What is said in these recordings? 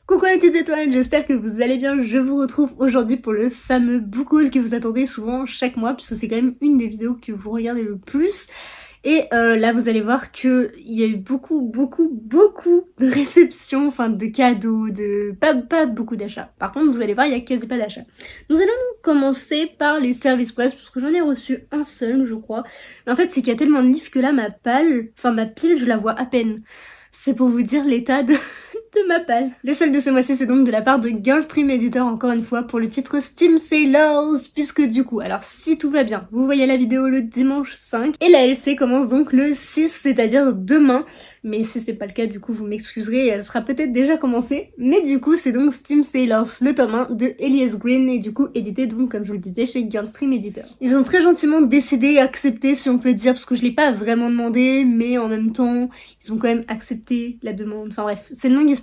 Coucou les petites étoiles, j'espère que vous allez bien. Je vous retrouve aujourd'hui pour le fameux book haul que vous attendez souvent chaque mois, puisque c'est quand même une des vidéos que vous regardez le plus. Et là vous allez voir qu'il y a eu beaucoup de réceptions, enfin de cadeaux, pas beaucoup d'achats. Par contre vous allez voir il y a quasi pas d'achats. Nous allons donc commencer par les services presse, parce que j'en ai reçu un seul je crois. Mais en fait c'est qu'il y a tellement de livres que là ma pile je la vois à peine. C'est pour vous dire l'état de ma palle. Le seul de ce mois-ci c'est donc de la part de Girlstream Editor encore une fois pour le titre Steam Sailors, puisque du coup, alors si tout va bien, vous voyez la vidéo le dimanche 5 et la LC commence donc le 6, c'est-à-dire demain. Mais si c'est pas le cas, du coup vous m'excuserez, elle sera peut-être déjà commencée. Mais du coup c'est donc Steam Sailors, le tome 1 de Elias Green, et du coup édité donc comme je vous le disais chez Girlstream Editor. Ils ont très gentiment décidé, accepté si on peut dire, parce que je l'ai pas vraiment demandé, mais en même temps ils ont quand même accepté la demande. Enfin bref, c'est une longue histoire.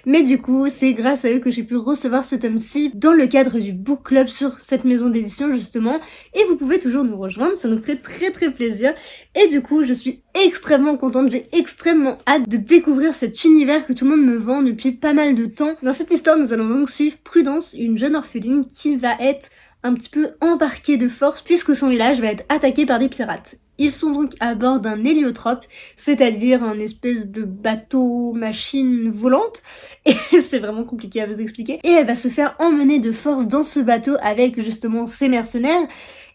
Mais du coup c'est grâce à eux que j'ai pu recevoir ce tome-ci dans le cadre du book club sur cette maison d'édition justement. Et vous pouvez toujours nous rejoindre, ça nous ferait très plaisir. Et du coup je suis extrêmement contente, j'ai extrêmement hâte de découvrir cet univers que tout le monde me vend depuis pas mal de temps. Dans cette histoire nous allons donc suivre Prudence, une jeune orpheline qui va être un petit peu embarquée de force puisque son village va être attaqué par des pirates. Ils sont donc à bord d'un héliotrope, c'est-à-dire un espèce de bateau machine volante, et c'est vraiment compliqué à vous expliquer. Et elle va se faire emmener de force dans ce bateau avec justement ses mercenaires,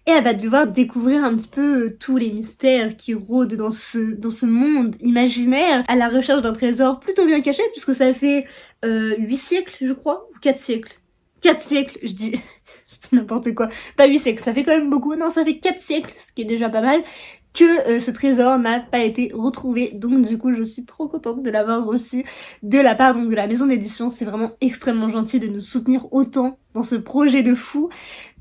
et elle va devoir découvrir un petit peu tous les mystères qui rôdent dans ce monde imaginaire, à la recherche d'un trésor plutôt bien caché, puisque ça fait 8 siècles je crois, ou 4 siècles. 4 siècles, je dis n'importe quoi, pas 8 siècles, ça fait quand même beaucoup, non ça fait 4 siècles, ce qui est déjà pas mal, que ce trésor n'a pas été retrouvé. Donc du coup je suis trop contente de l'avoir reçu de la part donc de la maison d'édition. C'est vraiment extrêmement gentil de nous soutenir autant dans ce projet de fou.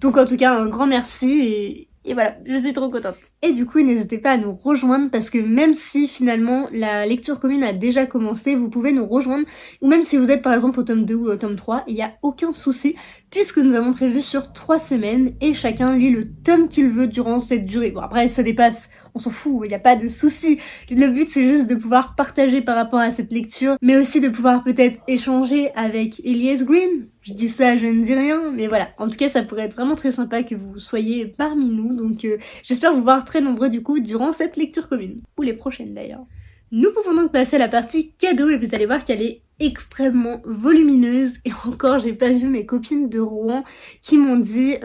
Donc en tout cas un grand merci et voilà, je suis trop contente. Et du coup n'hésitez pas à nous rejoindre, parce que même si finalement la lecture commune a déjà commencé, vous pouvez nous rejoindre, ou même si vous êtes par exemple au tome 2 ou au tome 3, il n'y a aucun souci, puisque nous avons prévu sur 3 semaines et chacun lit le tome qu'il veut durant cette durée. Bon après ça dépasse, on s'en fout, il n'y a pas de souci. Le but c'est juste de pouvoir partager par rapport à cette lecture, mais aussi de pouvoir peut-être échanger avec Elias Green. Je dis ça, je ne dis rien, mais voilà. En tout cas ça pourrait être vraiment très sympa que vous soyez parmi nous, donc j'espère vous voir très nombreux du coup durant cette lecture commune, ou les prochaines d'ailleurs. Nous pouvons donc passer à la partie cadeau, et vous allez voir qu'elle est extrêmement volumineuse, et encore j'ai pas vu mes copines de Rouen qui m'ont dit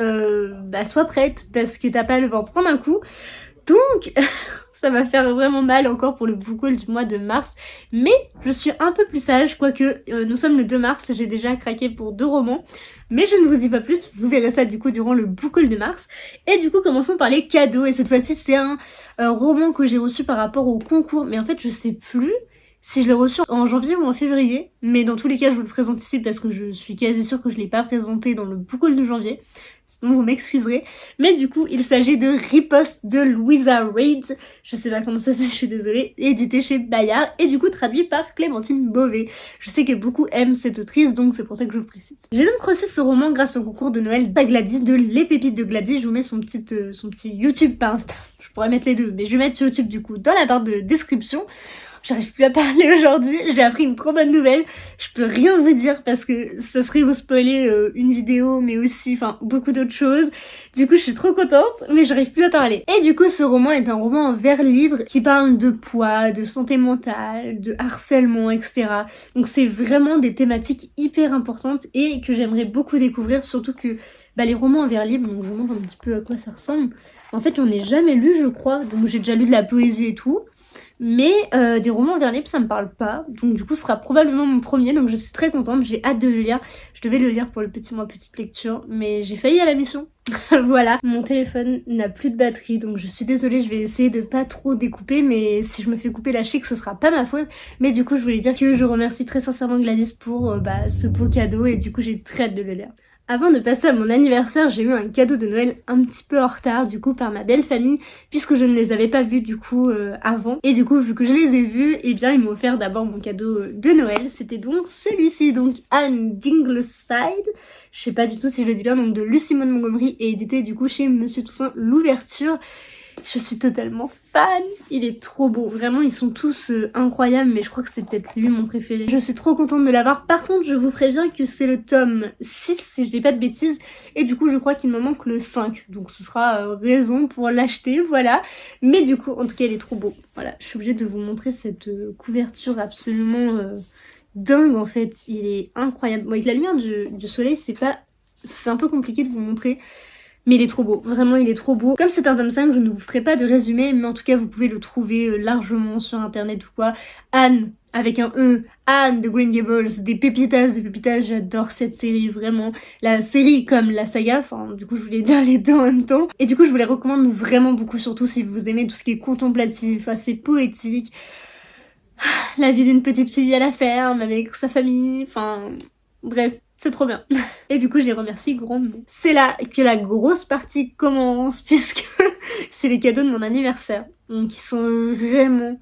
bah sois prête parce que t'as pas le vent prendre un coup. Donc ça va faire vraiment mal encore pour le book haul du mois de mars, mais je suis un peu plus sage, quoique nous sommes le 2 mars, j'ai déjà craqué pour 2 romans, mais je ne vous dis pas plus, vous verrez ça du coup durant le book haul de mars. Et du coup commençons par les cadeaux, et cette fois-ci c'est un roman que j'ai reçu par rapport au concours, mais en fait je sais plus si je l'ai reçu en janvier ou en février, mais dans tous les cas je vous le présente ici parce que je suis quasi sûre que je l'ai pas présenté dans le book haul de janvier. Sinon vous m'excuserez. Mais du coup il s'agit de Riposte de Louisa Reid, je sais pas comment ça se dit, je suis désolée, édité chez Bayard et du coup traduit par Clémentine Beauvais. Je sais que beaucoup aiment cette autrice, donc c'est pour ça que je le précise. J'ai donc reçu ce roman grâce au concours de Noël d'A Gladys, de Les Pépites de Gladys. Je vous mets son petit YouTube par Insta, je pourrais mettre les deux, mais je vais mettre YouTube du coup dans la barre de description. J'arrive plus à parler aujourd'hui, j'ai appris une trop bonne nouvelle. Je peux rien vous dire parce que ça serait vous spoiler une vidéo, mais aussi beaucoup d'autres choses. Du coup je suis trop contente, mais j'arrive plus à parler. Et du coup ce roman est un roman en vers libre qui parle de poids, de santé mentale, de harcèlement, etc. Donc c'est vraiment des thématiques hyper importantes et que j'aimerais beaucoup découvrir, surtout que les romans en vers libre, donc je vous montre un petit peu à quoi ça ressemble. En fait j'en ai jamais lu je crois, donc j'ai déjà lu de la poésie et tout. Mais des romans en vers libre ça me parle pas, donc du coup ce sera probablement mon premier, donc je suis très contente, j'ai hâte de le lire. Je devais le lire pour le petit mois petite lecture, mais j'ai failli à la mission. Voilà, mon téléphone n'a plus de batterie, donc je suis désolée, je vais essayer de pas trop découper, mais si je me fais couper la chic ce sera pas ma faute. Mais du coup je voulais dire que je remercie très sincèrement Gladys pour ce beau cadeau, et du coup j'ai très hâte de le lire. Avant de passer à mon anniversaire, j'ai eu un cadeau de Noël un petit peu en retard du coup par ma belle famille, puisque je ne les avais pas vus du coup avant. Et du coup vu que je les ai vus, et bien ils m'ont offert d'abord mon cadeau de Noël. C'était donc celui-ci, donc Anne d'Ingleside. Je sais pas du tout si je le dis bien, donc de Lucie Maud Montgomery, et édité du coup chez Monsieur Toussaint l'ouverture. Je suis totalement fan. Il est trop beau. Vraiment, ils sont tous incroyables, mais je crois que c'est peut-être lui mon préféré. Je suis trop contente de l'avoir. Par contre, je vous préviens que c'est le tome 6, si je dis pas de bêtises. Et du coup, je crois qu'il me manque le 5. Donc ce sera raison pour l'acheter, voilà. Mais du coup, en tout cas, il est trop beau. Voilà, je suis obligée de vous montrer cette couverture absolument dingue en fait. Il est incroyable. Bon, avec la lumière du soleil, c'est un peu compliqué de vous montrer. Mais il est trop beau, vraiment il est trop beau. Comme c'est un tome 5, je ne vous ferai pas de résumé, mais en tout cas vous pouvez le trouver largement sur internet ou quoi. Anne, avec un E, Anne de Green Gables, des pépitas, j'adore cette série, vraiment. La série comme la saga, enfin du coup je voulais dire les deux en même temps. Et du coup je vous les recommande vraiment beaucoup, surtout si vous aimez tout ce qui est contemplatif, assez poétique. La vie d'une petite fille à la ferme, avec sa famille, enfin bref. C'est trop bien. Et du coup, je les remercie grandement. C'est là que la grosse partie commence, puisque c'est les cadeaux de mon anniversaire. Donc, ils sont vraiment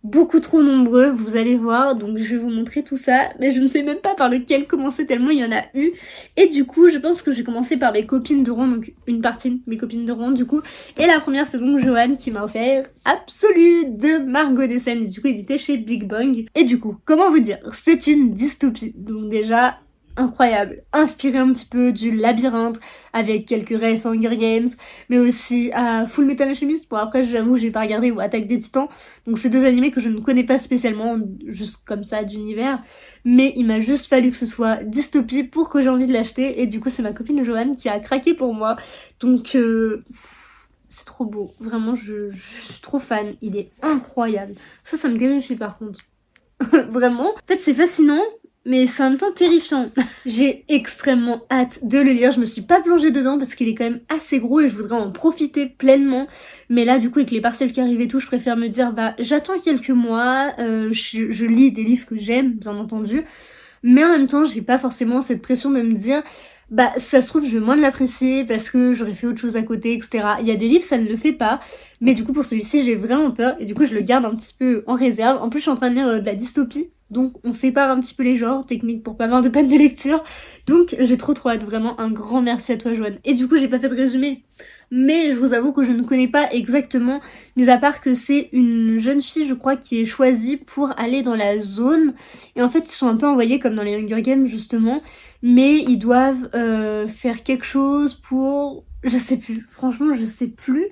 beaucoup trop nombreux, vous allez voir. Donc, je vais vous montrer tout ça. Mais je ne sais même pas par lequel commencer, tellement il y en a eu. Et du coup, je pense que j'ai commencé par mes copines de rang, donc une partie de mes copines de rang, du coup. Et la première, c'est donc Joanne qui m'a offert Absolu de Margot Dessen. Du coup, il était chez Big Bang. Et du coup, comment vous dire, c'est une dystopie. Donc déjà, incroyable, inspiré un petit peu du Labyrinthe avec quelques refs Hunger Games, mais aussi à Full Metal Alchemist. Bon après j'avoue j'ai pas regardé, ou Attaque des Titans, donc c'est deux animés que je ne connais pas spécialement, juste comme ça d'univers, mais il m'a juste fallu que ce soit dystopie pour que j'ai envie de l'acheter, et du coup c'est ma copine Joanne qui a craqué pour moi, donc c'est trop beau, vraiment je suis trop fan, il est incroyable. Ça me terrifie par contre. Vraiment. En fait c'est fascinant, mais c'est en même temps terrifiant. J'ai extrêmement hâte de le lire. Je me suis pas plongée dedans parce qu'il est quand même assez gros et je voudrais en profiter pleinement. Mais là, du coup, avec les partiels qui arrivent et tout, je préfère me dire, bah, j'attends quelques mois. Je lis des livres que j'aime, bien entendu. Mais en même temps, j'ai pas forcément cette pression de me dire, bah, ça se trouve, je vais moins l'apprécier parce que j'aurais fait autre chose à côté, etc. Il y a des livres, ça ne le fait pas. Mais du coup, pour celui-ci, j'ai vraiment peur. Et du coup, je le garde un petit peu en réserve. En plus, je suis en train de lire de la dystopie. Donc on sépare un petit peu les genres, techniques pour pas avoir de peine de lecture. Donc j'ai trop hâte, vraiment un grand merci à toi Joanne. Et du coup j'ai pas fait de résumé, mais je vous avoue que je ne connais pas exactement, mis à part que c'est une jeune fille je crois qui est choisie pour aller dans la zone. Et en fait ils sont un peu envoyés comme dans les Hunger Games justement, mais ils doivent faire quelque chose pour... Je sais plus, franchement je sais plus,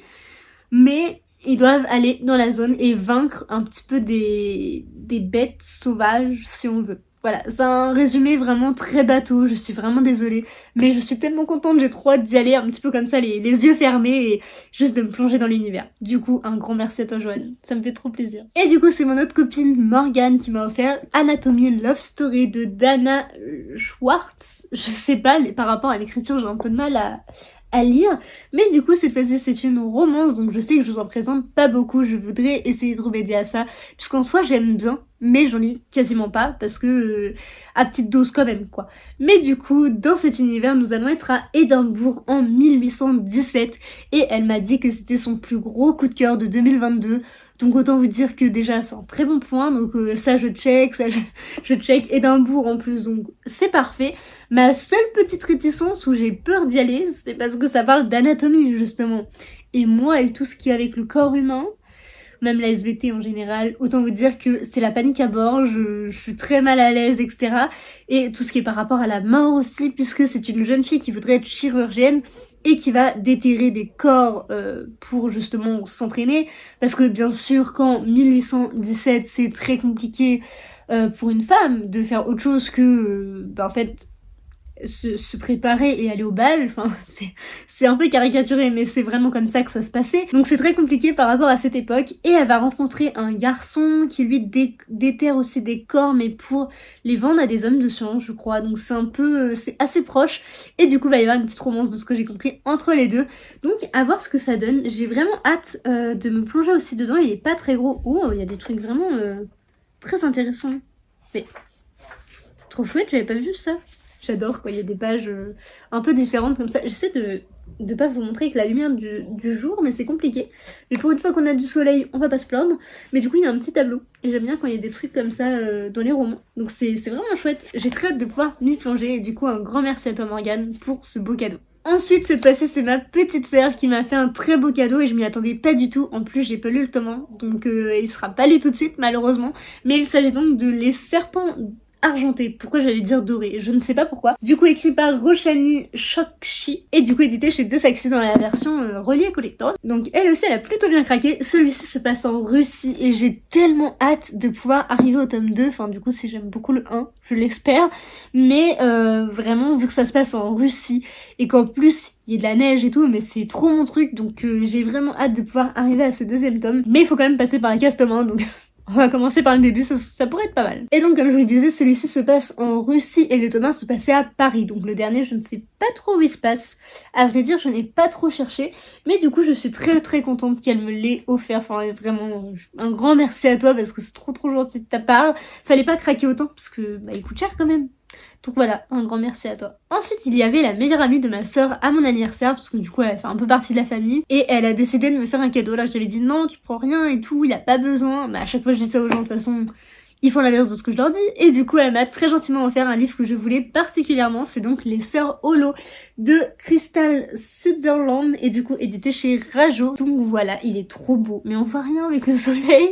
mais... Ils doivent aller dans la zone et vaincre un petit peu des bêtes sauvages, si on veut. Voilà, c'est un résumé vraiment très bateau, je suis vraiment désolée. Mais je suis tellement contente, j'ai trop hâte d'y aller, un petit peu comme ça, les yeux fermés, et juste de me plonger dans l'univers. Du coup, un grand merci à toi Joanne, ça me fait trop plaisir. Et du coup, c'est mon autre copine Morgane qui m'a offert Anatomy Love Story de Dana Schwartz. Je sais pas, par rapport à l'écriture, j'ai un peu de mal à lire, mais du coup cette fois-ci c'est une romance, donc je sais que je vous en présente pas beaucoup, je voudrais essayer de remédier à ça, puisqu'en soi j'aime bien, mais j'en lis quasiment pas, parce que à petite dose quand même quoi. Mais du coup dans cet univers nous allons être à Édimbourg en 1817, et elle m'a dit que c'était son plus gros coup de cœur de 2022, donc autant vous dire que déjà c'est un très bon point, donc ça je check, je check Édimbourg en plus, donc c'est parfait. Ma seule petite réticence où j'ai peur d'y aller, c'est parce que ça parle d'anatomie justement. Et moi et tout ce qui est avec le corps humain, même la SVT en général, autant vous dire que c'est la panique à bord, je suis très mal à l'aise, etc. Et tout ce qui est par rapport à la mort aussi, puisque c'est une jeune fille qui voudrait être chirurgienne et qui va déterrer des corps pour justement s'entraîner, parce que bien sûr qu'en 1817 c'est très compliqué pour une femme de faire autre chose que en fait se préparer et aller au bal, enfin c'est un peu caricaturé mais c'est vraiment comme ça que ça se passait, donc c'est très compliqué par rapport à cette époque. Et elle va rencontrer un garçon qui lui déterre aussi des corps, mais pour les vendre à des hommes de science je crois, donc c'est un peu, c'est assez proche, et du coup il va y avoir une petite romance de ce que j'ai compris entre les deux, donc à voir ce que ça donne. J'ai vraiment hâte de me plonger aussi dedans, il est pas très gros. Oh, il y a des trucs vraiment très intéressants, mais trop chouette, j'avais pas vu ça. J'adore quand il y a des pages un peu différentes comme ça. J'essaie de pas vous montrer avec la lumière du jour, mais c'est compliqué. Mais pour une fois qu'on a du soleil, on va pas se plaindre. Mais du coup, il y a un petit tableau. Et j'aime bien quand il y a des trucs comme ça dans les romans. Donc c'est vraiment chouette. J'ai très hâte de pouvoir m'y plonger. Et du coup, un grand merci à toi Morgane pour ce beau cadeau. Ensuite, cette fois-ci, c'est ma petite sœur qui m'a fait un très beau cadeau et je m'y attendais pas du tout. En plus, j'ai pas lu le tome 1, donc il sera pas lu tout de suite malheureusement. Mais il s'agit donc de Les Serpents argentés. Pourquoi j'allais dire doré? Je ne sais pas pourquoi. Du coup, écrit par Roshani Chokshi et du coup édité chez Deux Saxus dans la version reliée collector. Donc elle aussi, elle a plutôt bien craqué. Celui-ci se passe en Russie et j'ai tellement hâte de pouvoir arriver au tome 2. Enfin, du coup, si j'aime beaucoup le 1, je l'espère. Mais vraiment, vu que ça se passe en Russie et qu'en plus il y a de la neige et tout, mais c'est trop mon truc, donc j'ai vraiment hâte de pouvoir arriver à ce deuxième tome. Mais il faut quand même passer par la case tome 1, donc on va commencer par le début, ça pourrait être pas mal. Et donc comme je vous le disais, celui-ci se passe en Russie et le tome 1 se passait à Paris. Donc le dernier, je ne sais pas trop où il se passe. À vrai dire, je n'ai pas trop cherché, mais du coup je suis très très contente qu'elle me l'ait offert. Enfin vraiment, un grand merci à toi parce que c'est trop gentil de ta part. Fallait pas craquer autant parce que bah, il coûte cher quand même. Donc voilà, un grand merci à toi. Ensuite, il y avait la meilleure amie de ma soeur à mon anniversaire, parce que du coup, elle fait un peu partie de la famille, et elle a décidé de me faire un cadeau. Là, je lui ai dit non, tu prends rien et tout, il y a pas besoin. Bah, à chaque fois, je dis ça aux gens, de toute façon, ils font l'inverse de ce que je leur dis. Et du coup, elle m'a très gentiment offert un livre que je voulais particulièrement. C'est donc Les Sœurs Holo de Crystal Sutherland et du coup édité chez Rajo. Donc voilà, il est trop beau. Mais on voit rien avec le soleil.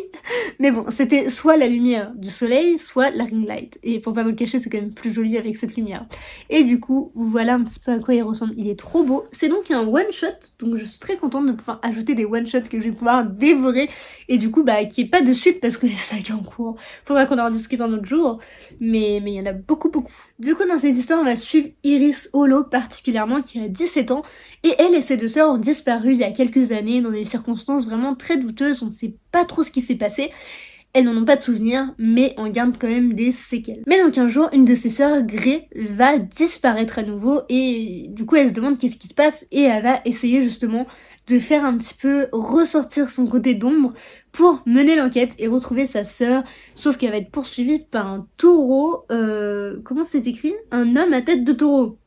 Mais bon, c'était soit la lumière du soleil, soit la ring light. Et pour pas vous le cacher, c'est quand même plus joli avec cette lumière. Et du coup, voilà un petit peu à quoi il ressemble. Il est trop beau. C'est donc un one-shot. Donc je suis très contente de pouvoir ajouter des one-shots que je vais pouvoir dévorer. Et du coup, bah, qu'il n'y ait pas de suite parce que les sagas en cours, faudra qu'on en discute un autre jour. Mais il y en a beaucoup. Du coup, dans cette histoire, on va suivre Iris Holo particulièrement, qui a 17 ans. Et elle et ses deux sœurs ont disparu il y a quelques années dans des circonstances vraiment très douteuses. On ne sait pas trop ce qui s'est passé. Elles n'en ont pas de souvenirs, mais on garde quand même des séquelles. Mais donc un jour, une de ses sœurs, Grey, va disparaître à nouveau et du coup elle se demande qu'est-ce qui se passe et elle va essayer justement de faire un petit peu ressortir son côté d'ombre pour mener l'enquête et retrouver sa sœur, sauf qu'elle va être poursuivie par un taureau, comment c'est écrit? Un homme à tête de taureau.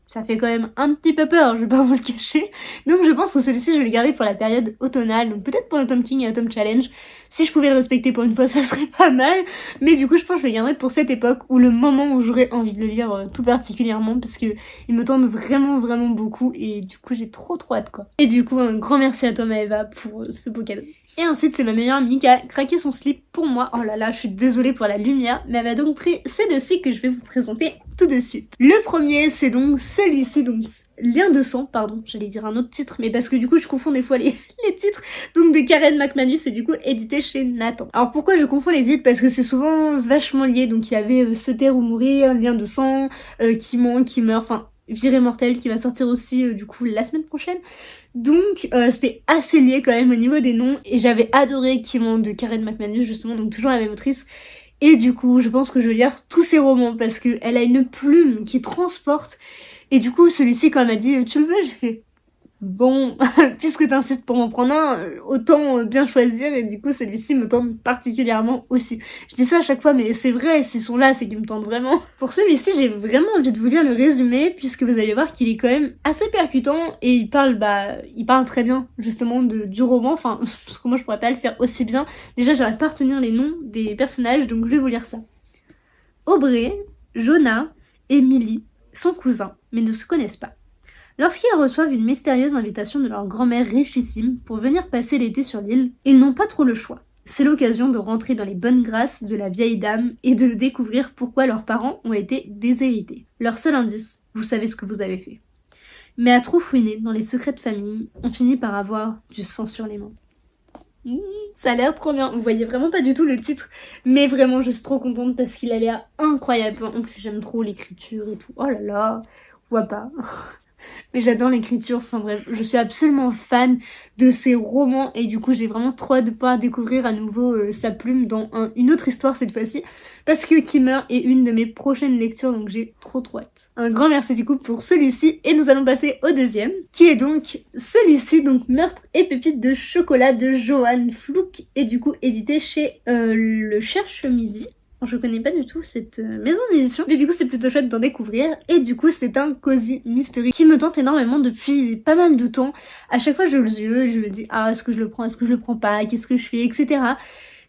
Ça fait quand même un petit peu peur, je vais pas vous le cacher. Donc je pense que celui-ci, je vais le garder pour la période automnale, donc peut-être pour le Pumpkin et Autumn Challenge. Si je pouvais le respecter pour une fois, ça serait pas mal. Mais du coup, je pense que je le garderai pour cette époque, ou le moment où j'aurais envie de le lire tout particulièrement, parce que il me tente vraiment beaucoup, et du coup, j'ai trop hâte, quoi. Et du coup, un grand merci à toi, Maëva, pour ce beau cadeau. Et ensuite, c'est ma meilleure amie qui a craqué son slip pour moi. Oh là là, je suis désolée pour la lumière, mais elle m'a donc pris ces deux slips que je vais vous présenter tout de suite. Le premier, c'est donc celui-ci, donc Lien de sang, pardon, j'allais dire un autre titre, mais parce que du coup, je confonds des fois les titres, donc de Karen McManus, et du coup, édité chez Nathan. Alors pourquoi je confonds les titres? Parce que c'est souvent vachement lié, donc il y avait Se taire ou mourir, Lien de sang, Qui manque, qui meurt, enfin... Virée mortelle qui va sortir aussi du coup la semaine prochaine. Donc c'était assez lié quand même au niveau des noms et j'avais adoré Kimon de Karen McManus justement, donc toujours la même autrice. Et du coup je pense que je vais lire tous ses romans parce qu'elle a une plume qui transporte. Et du coup celui-ci quand elle m'a dit tu le veux, j'ai fait bon, puisque t'insistes pour m'en prendre un, autant bien choisir et du coup celui-ci me tente particulièrement aussi. Je dis ça à chaque fois mais c'est vrai, s'ils sont là c'est qu'ils me tentent vraiment. Pour celui-ci j'ai vraiment envie de vous lire le résumé puisque vous allez voir qu'il est quand même assez percutant et il parle très bien justement du roman, enfin parce que moi je pourrais pas le faire aussi bien. Déjà j'arrive pas à retenir les noms des personnages donc je vais vous lire ça. Aubrey, Jonah et Millie sont cousins mais ne se connaissent pas. Lorsqu'ils reçoivent une mystérieuse invitation de leur grand-mère richissime pour venir passer l'été sur l'île, ils n'ont pas trop le choix. C'est l'occasion de rentrer dans les bonnes grâces de la vieille dame et de découvrir pourquoi leurs parents ont été déshérités. Leur seul indice, vous savez ce que vous avez fait. Mais à trop fouiner dans les secrets de famille, on finit par avoir du sang sur les mains. Ça a l'air trop bien, vous voyez vraiment pas du tout le titre, mais vraiment je suis trop contente parce qu'il a l'air incroyable. En plus j'aime trop l'écriture et tout, oh là là, on voit pas. Mais j'adore l'écriture, enfin bref, je suis absolument fan de ces romans et du coup j'ai vraiment trop hâte de pouvoir découvrir à nouveau sa plume dans une autre histoire cette fois-ci parce que Kimmer est une de mes prochaines lectures donc j'ai trop hâte. Un grand merci du coup pour celui-ci et nous allons passer au deuxième qui est donc celui-ci, donc Meurtre et pépites de chocolat de Johan Flouk et du coup édité chez Le Cherche Midi. Je connais pas du tout cette maison d'édition, mais du coup c'est plutôt chouette d'en découvrir. Et du coup c'est un cozy mystery qui me tente énormément depuis pas mal de temps. À chaque fois je le yeux, je me dis ah est-ce que je le prends, est-ce que je le prends pas, qu'est-ce que je fais, etc.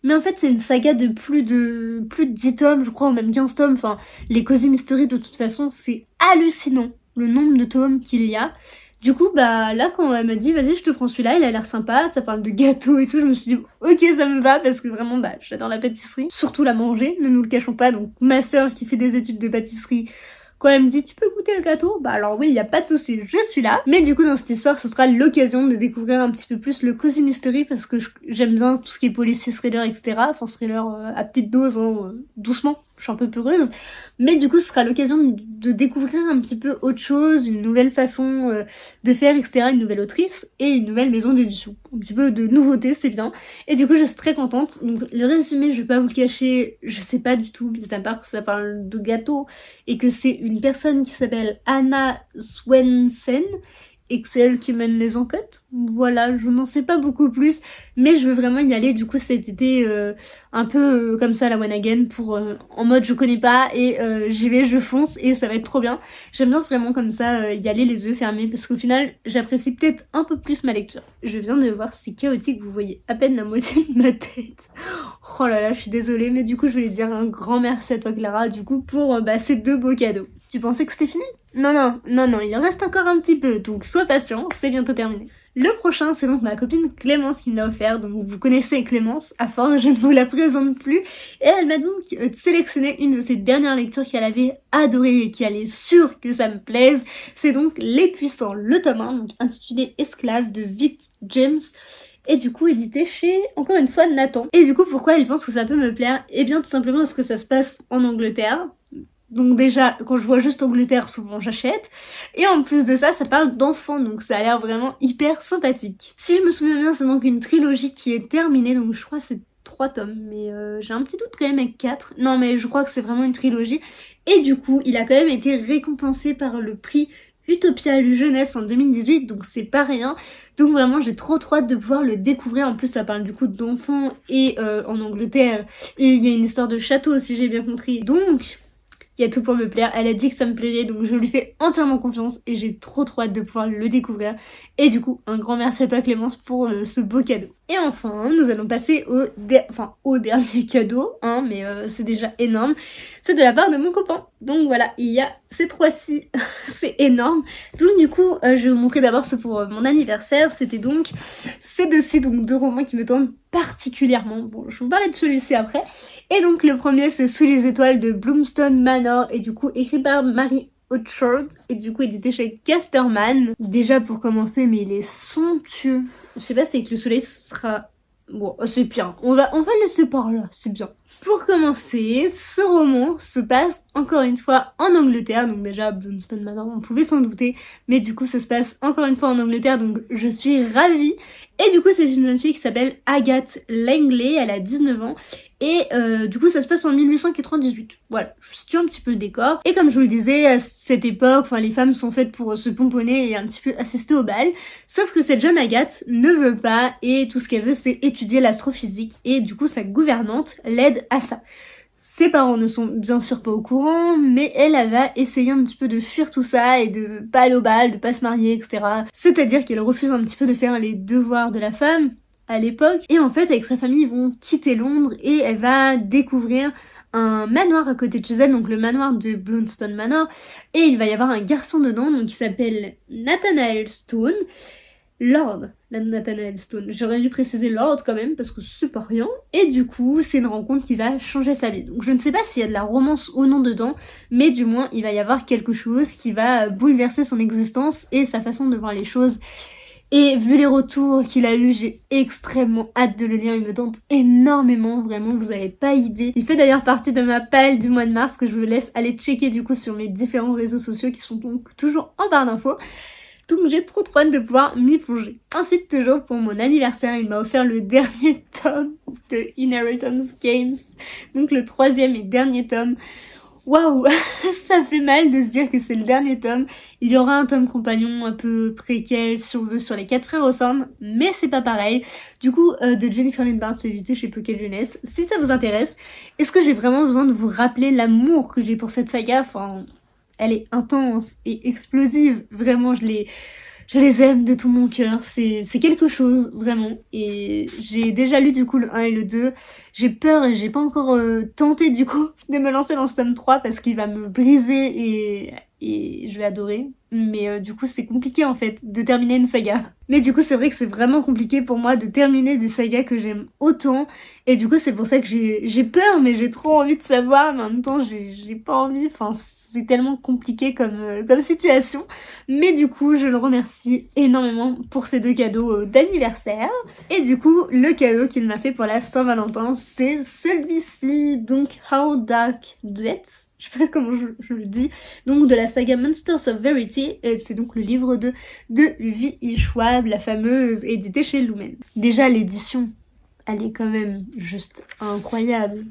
Mais en fait c'est une saga de plus de 10 tomes je crois, ou même 15 tomes. Enfin les cozy mystery de toute façon c'est hallucinant. le nombre de tomes qu'il y a. Du coup, bah là, quand elle m'a dit, vas-y, je te prends celui-là, il a l'air sympa, ça parle de gâteaux et tout, je me suis dit, ok, ça me va, parce que vraiment, bah, j'adore la pâtisserie, surtout la manger, ne nous le cachons pas. Donc, ma soeur qui fait des études de pâtisserie, quand elle me dit, tu peux goûter le gâteau, bah alors oui, il y a pas de souci, je suis là. Mais du coup, dans cette histoire, ce sera l'occasion de découvrir un petit peu plus le Cozy Mystery, parce que j'aime bien tout ce qui est policier, thriller, etc. Enfin, thriller à petite dose, hein, doucement, je suis un peu peureuse. Mais du coup, ce sera l'occasion de découvrir un petit peu autre chose, une nouvelle façon de faire, etc. Une nouvelle autrice et une nouvelle maison d'édition. Un petit peu de nouveauté, c'est bien. Et du coup, je suis très contente. Donc, le résumé, je vais pas vous le cacher, je sais pas du tout, mis à part que ça parle de gâteau et que c'est une personne qui s'appelle Anna Swensen et que c'est elle qui mène les enquêtes. Voilà, je n'en sais pas beaucoup plus, mais je veux vraiment y aller du coup cet été un peu comme ça à la One Again pour en mode je connais pas et j'y vais, je fonce et ça va être trop bien. J'aime bien vraiment comme ça y aller les yeux fermés parce qu'au final j'apprécie peut-être un peu plus ma lecture. Je viens de voir, c'est chaotique, vous voyez à peine la moitié de ma tête. Oh là là, je suis désolée, mais du coup je voulais dire un grand merci à toi Clara du coup pour ces 2 beaux cadeaux. Tu pensais que c'était fini? Non, non, non, non, il en reste encore un petit peu, donc sois patient, c'est bientôt terminé. Le prochain, c'est donc ma copine Clémence qui me l'a offert, donc vous connaissez Clémence, à force je ne vous la présente plus, et elle m'a donc sélectionné une de ses dernières lectures qu'elle avait adorée et qui allait sûre que ça me plaise, c'est donc Les Puissants, le tome 1, donc intitulé Esclave de Vic James, et du coup édité chez, encore une fois, Nathan. Et du coup, pourquoi elle pense que ça peut me plaire? Eh bien, tout simplement parce que ça se passe en Angleterre. Donc déjà, quand je vois juste Angleterre, souvent j'achète. Et en plus de ça, ça parle d'enfants, donc ça a l'air vraiment hyper sympathique. Si je me souviens bien, c'est donc une trilogie qui est terminée, donc je crois que c'est 3 tomes, mais j'ai un petit doute quand même avec 4. Non mais je crois que c'est vraiment une trilogie. Et du coup, il a quand même été récompensé par le prix Utopia Jeunesse en 2018, donc c'est pas rien. Donc vraiment, j'ai trop hâte de pouvoir le découvrir. En plus, ça parle du coup d'enfants et en Angleterre. Et il y a une histoire de château aussi, j'ai bien compris. Donc il y a tout pour me plaire. Elle a dit que ça me plairait, donc je lui fais entièrement confiance et j'ai trop hâte de pouvoir le découvrir. Et du coup, un grand merci à toi Clémence pour ce beau cadeau. Et enfin, nous allons passer au dernier cadeau, hein, mais c'est déjà énorme. C'est de la part de mon copain. Donc voilà, il y a ces 3-ci, c'est énorme. Donc du coup, je vais vous montrer d'abord ce pour mon anniversaire. C'était donc ces 2-ci, donc 2 romans qui me tentent particulièrement. Bon, je vais vous parler de celui-ci après. Et donc le premier, c'est Sous les étoiles de Bloomstone Manor, et du coup écrit par Marie Hochschild, et du coup édité chez Casterman. Déjà pour commencer, mais il est somptueux. Je sais pas si avec le soleil ce sera... Bon, c'est bien. On va le laisser par là, c'est bien. Pour commencer, ce roman se passe encore une fois en Angleterre. Donc déjà, Bloomstone Manor, on pouvait s'en douter. Mais du coup, ça se passe encore une fois en Angleterre, donc je suis ravie. Et du coup, c'est une jeune fille qui s'appelle Agathe Langley, elle a 19 ans. Et du coup, ça se passe en 1898. Voilà, je situe un petit peu le décor. Et comme je vous le disais, à cette époque, les femmes sont faites pour se pomponner et un petit peu assister au bal. Sauf que cette jeune Agathe ne veut pas, et tout ce qu'elle veut, c'est étudier l'astrophysique. Et du coup, sa gouvernante l'aide à ça. Ses parents ne sont bien sûr pas au courant, mais elle va essayer un petit peu de fuir tout ça et de pas aller au bal, de pas se marier, etc. C'est-à-dire qu'elle refuse un petit peu de faire les devoirs de la femme à l'époque. Et en fait, avec sa famille, ils vont quitter Londres et elle va découvrir un manoir à côté de chez elle, donc le manoir de Bloomstone Manor. Et il va y avoir un garçon dedans, donc qui s'appelle Nathanael Stone. Lord, la Nathanael Stone. J'aurais dû préciser Lord quand même parce que c'est pas rien. Et du coup, c'est une rencontre qui va changer sa vie. Donc je ne sais pas s'il y a de la romance ou non dedans, mais du moins il va y avoir quelque chose qui va bouleverser son existence et sa façon de voir les choses. Et vu les retours qu'il a eu, j'ai extrêmement hâte de le lire. Il me tente énormément, vraiment, vous avez pas idée. Il fait d'ailleurs partie de ma pile du mois de mars que je vous laisse aller checker du coup sur mes différents réseaux sociaux qui sont donc toujours en barre d'infos. Donc j'ai trop hâte de pouvoir m'y plonger. Ensuite, toujours pour mon anniversaire, il m'a offert le dernier tome de Inheritance Games. Donc le 3e et dernier tome. Waouh, ça fait mal de se dire que c'est le dernier tome. Il y aura un tome compagnon un peu préquel, si on veut, sur les 4 frères ensemble, mais c'est pas pareil. Du coup, de Jennifer Lynn Barnes, édité chez Pocket Jeunesse, si ça vous intéresse. Est-ce que j'ai vraiment besoin de vous rappeler l'amour que j'ai pour cette saga? Enfin, elle est intense et explosive. Vraiment, je les aime de tout mon cœur. C'est quelque chose, vraiment. Et j'ai déjà lu du coup le 1 et le 2. J'ai peur et j'ai pas encore tenté du coup de me lancer dans ce tome 3 parce qu'il va me briser et je vais adorer. mais du coup c'est compliqué en fait de terminer une saga. Mais du coup c'est vrai que c'est vraiment compliqué pour moi de terminer des sagas que j'aime autant, et du coup c'est pour ça que j'ai peur, mais j'ai trop envie de savoir, mais en même temps j'ai pas envie, enfin c'est tellement compliqué comme situation. Mais du coup je le remercie énormément pour ces 2 cadeaux d'anniversaire. Et du coup le cadeau qu'il m'a fait pour la Saint-Valentin c'est celui-ci, donc How Dark Duets, je sais pas comment je le dis, donc de la saga Monsters of Verity, et c'est donc le livre de V.E. Schwab, la fameuse, éditée chez Lumen. Déjà l'édition, elle est quand même juste incroyable.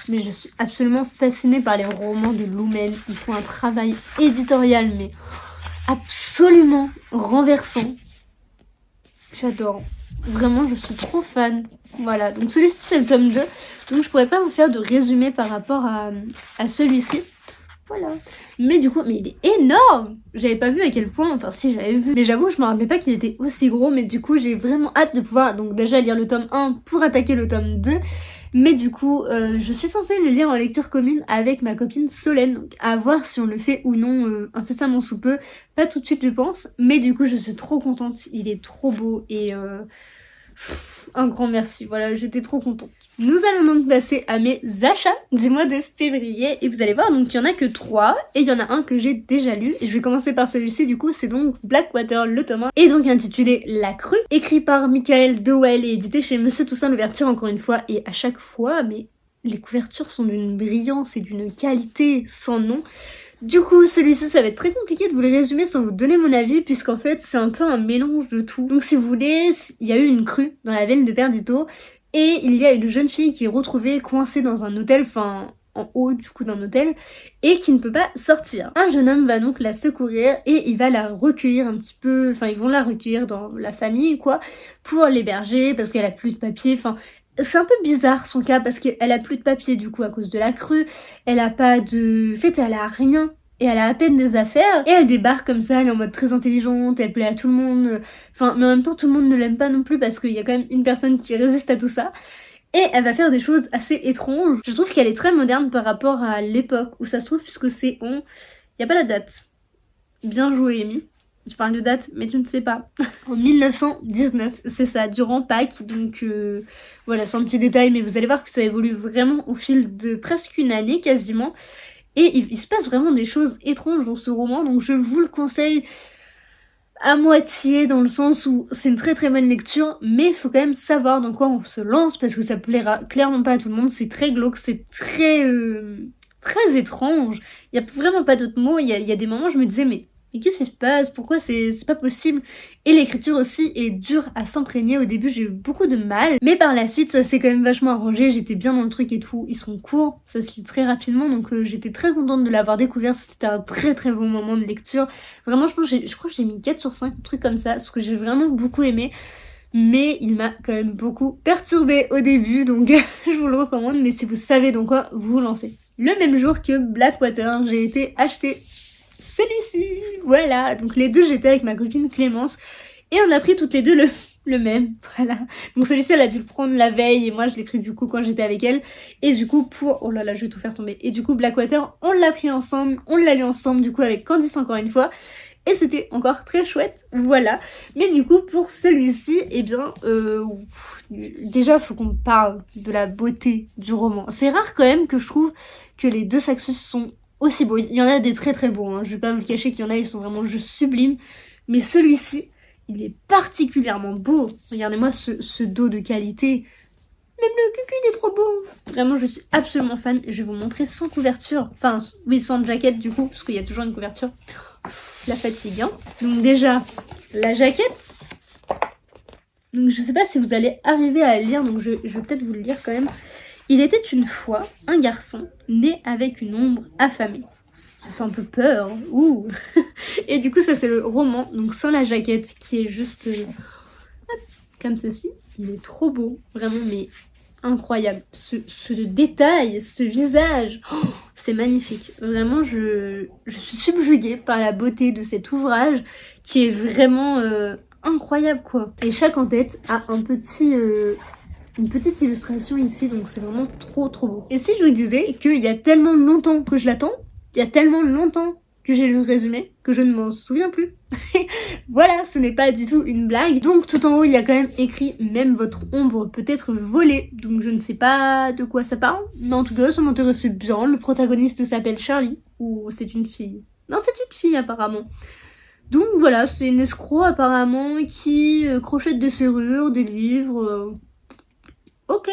Mais je suis absolument fascinée par les romans de Lumen. Ils font un travail éditorial mais absolument renversant. J'adore. Vraiment, je suis trop fan. Voilà, donc celui-ci c'est le tome 2. Donc je pourrais pas vous faire de résumé par rapport à celui-ci. Voilà. Mais du coup, mais il est énorme. J'avais pas vu à quel point, enfin si j'avais vu, mais j'avoue je me rappelais pas qu'il était aussi gros, mais du coup j'ai vraiment hâte de pouvoir donc déjà lire le tome 1 pour attaquer le tome 2. Mais du coup, je suis censée le lire en lecture commune avec ma copine Solène, donc à voir si on le fait ou non incessamment sous peu. Pas tout de suite je pense, mais du coup je suis trop contente, il est trop beau et un grand merci, voilà, j'étais trop contente. Nous allons donc passer à mes achats du mois de février, et vous allez voir, donc il y en a que 3, et il y en a un que j'ai déjà lu, et je vais commencer par celui-ci, du coup, c'est donc Blackwater, le tome 1, et donc intitulé La Crue, écrit par Michael Dowell et édité chez Monsieur Toussaint Louverture encore une fois, et à chaque fois, mais les couvertures sont d'une brillance et d'une qualité sans nom. Du coup, celui-ci, ça va être très compliqué de vous le résumer sans vous donner mon avis, puisqu'en fait, c'est un peu un mélange de tout. Donc si vous voulez, il y a eu une crue dans la ville de Perdito, et il y a une jeune fille qui est retrouvée coincée dans un hôtel, enfin en haut du coup d'un hôtel, et qui ne peut pas sortir. Un jeune homme va donc la secourir, et il va la recueillir un petit peu, enfin ils vont la recueillir dans la famille quoi, pour l'héberger, parce qu'elle a plus de papier, enfin... C'est un peu bizarre son cas parce qu'elle a plus de papier du coup à cause de la crue, elle a pas de... En fait elle a rien et elle a à peine des affaires et elle débarque comme ça, elle est en mode très intelligente, elle plaît à tout le monde, enfin mais en même temps tout le monde ne l'aime pas non plus parce qu'il y a quand même une personne qui résiste à tout ça. Et elle va faire des choses assez étranges. Je trouve qu'elle est très moderne par rapport à l'époque où ça se trouve puisque c'est en... Y a pas la date. Bien joué Amy. Je parle de date, mais tu ne sais pas. En 1919, c'est ça, durant Pâques. Donc voilà, c'est un petit détail, mais vous allez voir que ça évolue vraiment au fil de presque une année quasiment. Et il se passe vraiment des choses étranges dans ce roman, donc je vous le conseille à moitié, dans le sens où c'est une très très bonne lecture, mais il faut quand même savoir dans quoi on se lance, parce que ça plaira clairement pas à tout le monde. C'est très glauque, c'est très étrange. Il y a vraiment pas d'autres mots. Il y a des moments où je me disais mais qu'est-ce qui se passe? Pourquoi c'est pas possible? Et l'écriture aussi est dure à s'imprégner. Au début, j'ai eu beaucoup de mal. Mais par la suite, ça s'est quand même vachement arrangé. J'étais bien dans le truc et tout. Ils sont courts, ça se lit très rapidement. Donc j'étais très contente de l'avoir découvert. C'était un très très bon moment de lecture. Vraiment, je crois que j'ai mis 4 sur 5, un truc comme ça. Ce que j'ai vraiment beaucoup aimé. Mais il m'a quand même beaucoup perturbée au début. Donc je vous le recommande. Mais si vous savez dans quoi vous lancez. Le même jour que Blackwater, j'ai été acheter celui-ci, voilà, donc les deux j'étais avec ma copine Clémence et on a pris toutes les deux le même, voilà. Donc celui-ci elle a dû le prendre la veille et moi je l'ai pris du coup quand j'étais avec elle, et du coup pour, oh là là je vais tout faire tomber, et du coup Blackwater on l'a pris ensemble, on l'a lu ensemble du coup avec Candice encore une fois, et c'était encore très chouette, voilà. Mais du coup pour celui-ci, eh bien déjà faut qu'on parle de la beauté du roman. C'est rare quand même que je trouve que les deux Saxus sont aussi beau. Il y en a des très très beaux, hein. Je vais pas vous le cacher qu'il y en a, ils sont vraiment juste sublimes. Mais celui-ci, il est particulièrement beau. Regardez-moi ce dos de qualité. Même le cucu, il est trop beau. Vraiment, je suis absolument fan. Je vais vous montrer sans couverture. Enfin, oui, sans jaquette du coup, parce qu'il y a toujours une couverture. La fatigue, hein. Donc déjà, la jaquette. Donc je sais pas si vous allez arriver à lire, donc je vais peut-être vous le lire quand même. Il était une fois un garçon né avec une ombre affamée. Ça fait un peu peur, ouh. Et du coup ça c'est le roman, donc sans la jaquette, qui est juste comme ceci. Il est trop beau, vraiment, mais incroyable. Ce détail, ce visage, oh, c'est magnifique. Vraiment, je suis subjuguée par la beauté de cet ouvrage qui est vraiment incroyable quoi. Et chaque en-tête a un petit... une petite illustration ici, donc c'est vraiment trop trop beau. Et si je vous disais qu'il y a tellement longtemps que je l'attends, il y a tellement longtemps que j'ai lu le résumé, que je ne m'en souviens plus. Voilà, ce n'est pas du tout une blague. Donc tout en haut, il y a quand même écrit « Même votre ombre peut être volée ». Donc je ne sais pas de quoi ça parle, mais en tout cas, ça m'intéressait bien. Le protagoniste s'appelle Charlie, ou c'est une fille? Non, c'est une fille apparemment. Donc voilà, c'est une escroc apparemment qui crochette des serrures, des livres. Ok,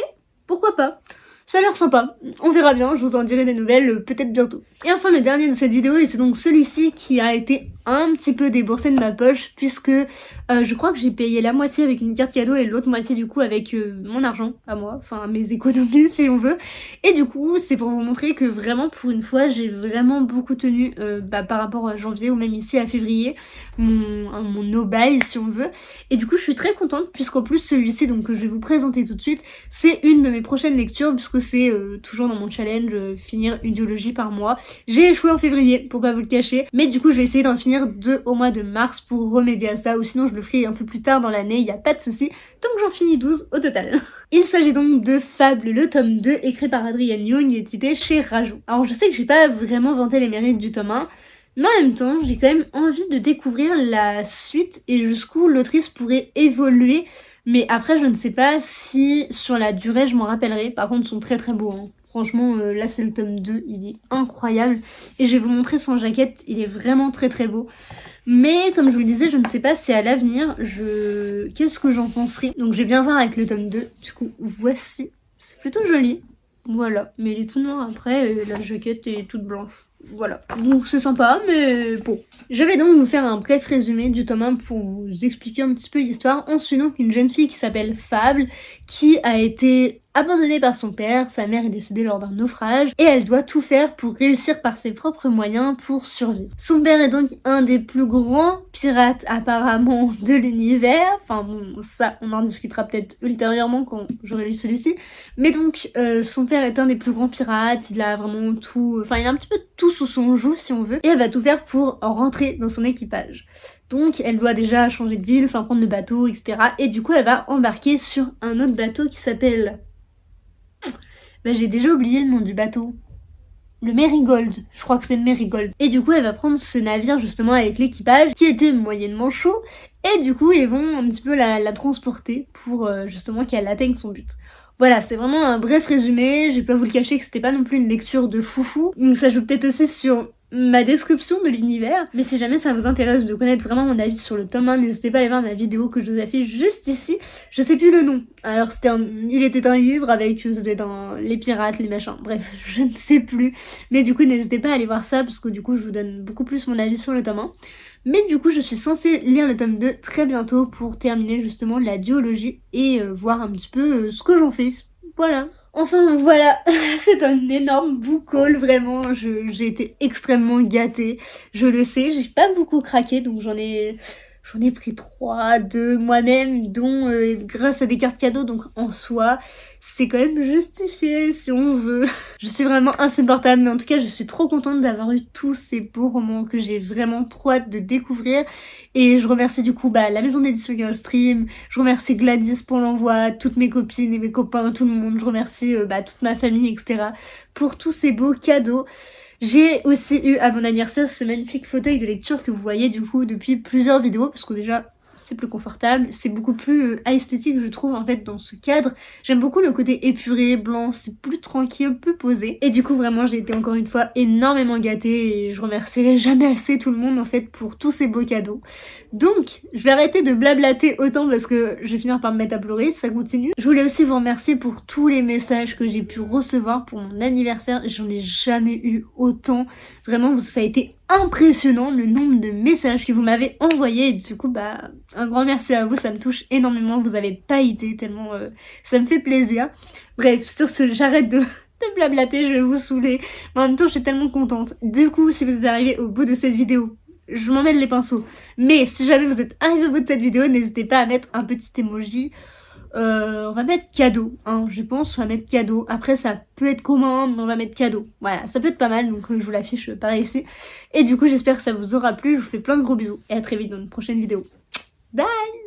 pourquoi pas. Ça a l'air sympa, on verra bien, je vous en dirai des nouvelles peut-être bientôt. Et enfin le dernier de cette vidéo, et c'est donc celui-ci qui a été un petit peu déboursé de ma poche, puisque je crois que j'ai payé la moitié avec une carte cadeau et l'autre moitié du coup avec mon argent à moi, enfin mes économies si on veut. Et du coup c'est pour vous montrer que vraiment pour une fois j'ai vraiment beaucoup tenu par rapport à janvier ou même ici à février, mon no-buy si on veut. Et du coup je suis très contente puisqu'en plus celui-ci donc que je vais vous présenter tout de suite, c'est une de mes prochaines lectures puisque c'est toujours dans mon challenge finir une duologie par mois. J'ai échoué en février pour pas vous le cacher, mais du coup je vais essayer d'en finir 2 au mois de mars pour remédier à ça, ou sinon je le ferai un peu plus tard dans l'année, il n'y a pas de souci, tant que j'en finis 12 au total. Il s'agit donc de Fable, le tome 2, écrit par Adrienne Young et édité chez Rajou. Alors je sais que j'ai pas vraiment vanté les mérites du tome 1, mais en même temps j'ai quand même envie de découvrir la suite et jusqu'où l'autrice pourrait évoluer. Mais après je ne sais pas si sur la durée je m'en rappellerai, par contre ils sont très très beaux hein. Franchement là c'est le tome 2, il est incroyable et je vais vous montrer son jaquette, il est vraiment très très beau. Mais comme je vous le disais, je ne sais pas si à l'avenir qu'est-ce que j'en penserai. Donc je vais bien voir avec le tome 2, du coup voici, c'est plutôt joli. Voilà, mais il est tout noir après et la jaquette est toute blanche. Voilà, donc c'est sympa, mais bon. Je vais donc vous faire un bref résumé du tome 1 pour vous expliquer un petit peu l'histoire. On suit donc une jeune fille qui s'appelle Fable, qui a été abandonnée par son père, sa mère est décédée lors d'un naufrage, et elle doit tout faire pour réussir par ses propres moyens pour survivre. Son père est donc un des plus grands pirates apparemment de l'univers, enfin bon, ça on en discutera peut-être ultérieurement quand j'aurai lu celui-ci, mais donc son père est un des plus grands pirates, il a vraiment tout, enfin il a un petit peu tout sous son joug si on veut, et elle va tout faire pour rentrer dans son équipage. Donc elle doit déjà changer de ville, enfin prendre le bateau, etc. Et du coup elle va embarquer sur un autre bateau qui s'appelle... Bah j'ai déjà oublié le nom du bateau. Le Marigold, je crois que c'est le Marigold. Et du coup elle va prendre ce navire justement avec l'équipage qui était moyennement chaud. Et du coup ils vont un petit peu la transporter pour justement qu'elle atteigne son but. Voilà, c'est vraiment un bref résumé, je vais pas vous le cacher que c'était pas non plus une lecture de foufou. Donc ça joue peut-être aussi sur ma description de l'univers, mais si jamais ça vous intéresse de connaître vraiment mon avis sur le tome 1, n'hésitez pas à aller voir ma vidéo que je vous affiche juste ici. Je sais plus le nom, alors il était un livre avec, ça doit être les pirates, les machins, bref, je ne sais plus, mais du coup n'hésitez pas à aller voir ça, parce que du coup je vous donne beaucoup plus mon avis sur le tome 1. Mais du coup je suis censée lire le tome 2 très bientôt pour terminer justement la duologie et voir un petit peu ce que j'en fais, voilà. Enfin voilà, c'est un énorme book haul, vraiment, j'ai été extrêmement gâtée, je le sais, j'ai pas beaucoup craqué, donc j'en ai pris 3, 2 moi-même, dont grâce à des cartes cadeaux, donc en soi, c'est quand même justifié si on veut. Je suis vraiment insupportable, mais en tout cas je suis trop contente d'avoir eu tous ces beaux romans que j'ai vraiment trop hâte de découvrir. Et je remercie du coup la maison d'édition Girlstream, je remercie Gladys pour l'envoi, toutes mes copines et mes copains, tout le monde, je remercie toute ma famille, etc. pour tous ces beaux cadeaux. J'ai aussi eu à mon anniversaire ce magnifique fauteuil de lecture que vous voyez du coup depuis plusieurs vidéos, parce que déjà c'est plus confortable, c'est beaucoup plus esthétique je trouve en fait dans ce cadre. J'aime beaucoup le côté épuré, blanc, c'est plus tranquille, plus posé. Et du coup vraiment j'ai été encore une fois énormément gâtée et je remercierai jamais assez tout le monde en fait pour tous ces beaux cadeaux. Donc je vais arrêter de blablater autant parce que je vais finir par me mettre à pleurer si ça continue. Je voulais aussi vous remercier pour tous les messages que j'ai pu recevoir pour mon anniversaire, j'en ai jamais eu autant. Vraiment ça a été impressionnant le nombre de messages que vous m'avez envoyés et du coup un grand merci à vous, ça me touche énormément, vous avez pas idée tellement ça me fait plaisir. Bref, sur ce j'arrête de blablater, je vais vous saouler, mais en même temps je suis tellement contente. Du coup si vous êtes arrivé au bout de cette vidéo, je m'en mêle les pinceaux, mais si jamais vous êtes arrivé au bout de cette vidéo, n'hésitez pas à mettre un petit emoji. On va mettre cadeau, hein, je pense, on va mettre cadeau. Après ça peut être commun, mais on va mettre cadeau. Voilà, ça peut être pas mal, donc je vous l'affiche par ici. Et du coup j'espère que ça vous aura plu, je vous fais plein de gros bisous et à très vite dans une prochaine vidéo. Bye!